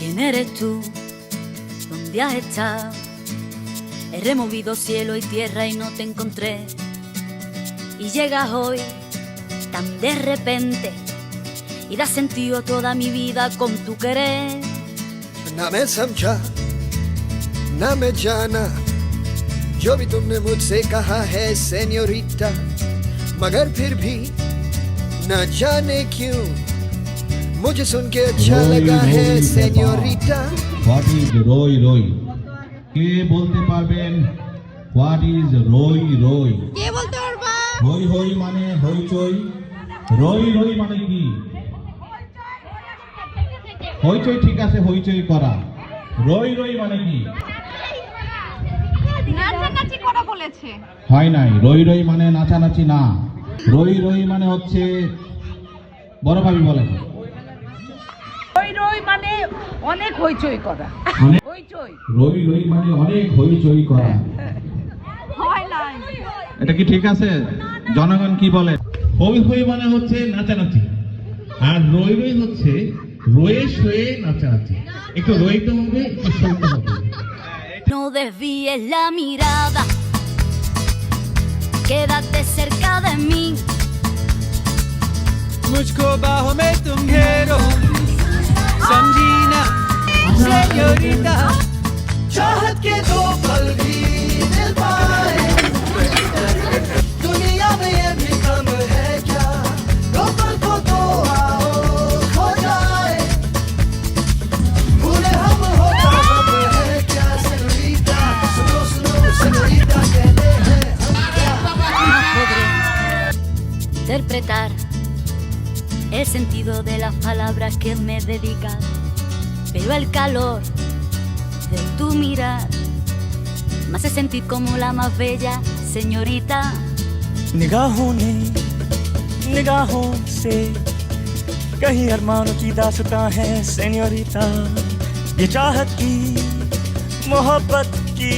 ¿Quién eres tú? ¿Dónde has estado? He removido cielo y tierra y no te encontré. Y llegas hoy tan de repente y das sentido a toda mi vida con tu querer. ना मैं समझा ना मैं जाना जो भी तुमने मुझसे कहा है सेन्योरिटा, मगर फिर भी न जाने क्यों मुझे सुन के अच्छा लगा है सेन्योरिटा। What is রই রই? কে বলতে পারবেন what is রই রই? কে বলতে পারবা? হই হই মানে হইচই, রই রই মানে কি? হইচই ঠিক আছে, হইচই করা। রই রই মানে কি? নাচানাচি করা বলেছে। হয় নাই, রই রই মানে নাচানাচি না। রই রই মানে হচ্ছে বড় ভাবি বলেন। রই রই মানে অনেক হইচই করা। অনেক হইচই। রই রই মানে অনেক হইচই করা। হয় নাই। এটা কি ঠিক আছে? জনগণ কি বলে? হই হই মানে হচ্ছে নাচানাচি, আর রই রই হচ্ছে রয়ে শয়ে নাচানাচি। একটু রইতে হবে, একটু সইতে হবে। No desvíes la mirada, quédate cerca de mí. मुझको बाहों में तुम घेरो, समझी ना सेन्योरिटा। चाहत के दो पल भी मिल पाए, दुनिया में ये भी कम है क्या? दो पल को तो आओ खो जाए, भूले हम हो तो हम है क्या सेन्योरिटा? सुनो सुनो सेन्योरिटा कहते हैं हम क्या? No podré interpretar el sentido de las palabras que me dedicas, pero el calor de tu mirar me hace sentir como la más bella señorita. निगाहों ने निगाहों से कहीं अरमानों की दास्तां है सेन्योरिटा। ये चाहत की मोहब्बत की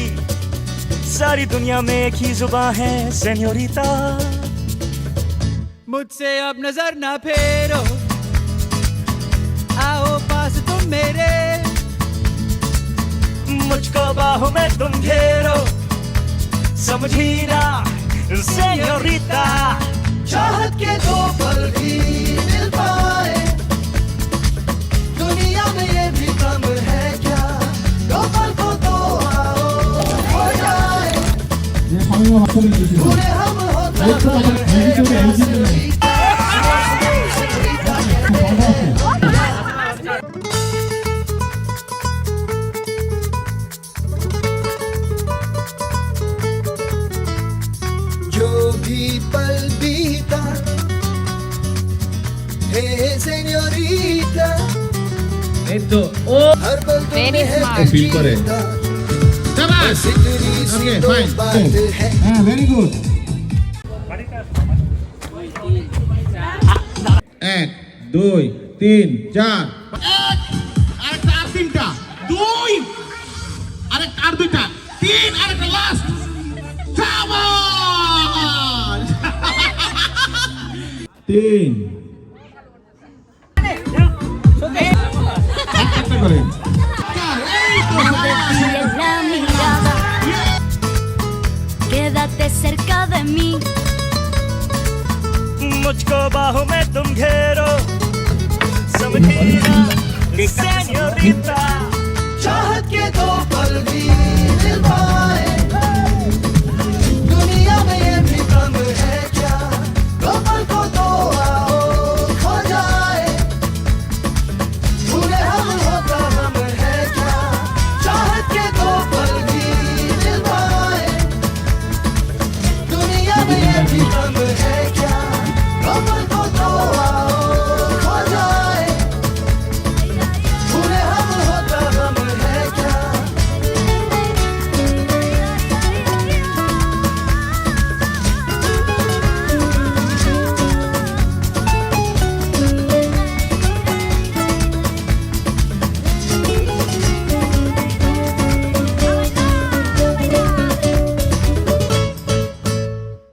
सारी दुनिया में एक ही जुबां है सेन्योरिटा। मुझसे अब नजर ना फेरो, आओ पास तुम मेरे। मुझको बाहों में तुम घेरो, समझी ना सेन्योरिटा। चाहत के दो पल भी मिल पाए, दुनिया में ये भी कम है क्या? दो पल को तो आओ हो जाए, भूले हम हो तो हम है क्या सेन्योरिटा? सेन्योरिटा कहते हैं हम क्या? जो भी पल बीता है सेन्योरिटा, हर पल तुम्हें है feel करे। जीता, बस इतनी सी Okay, तो fine. बात है। হ্যাঁ, very good. 1 2 3 4 আরেকটা আর তিনটা 2 আরেকটা আর দুইটা 3 আরেকটা লাস্ট শাবাশ 3 একটা করে No desvíes la mirada, quédate cerca de mí. मुझको बाहों में तुम घेरो, समझी ना सेन्योरिटा। चाहत के दो पल भी मिल पाए,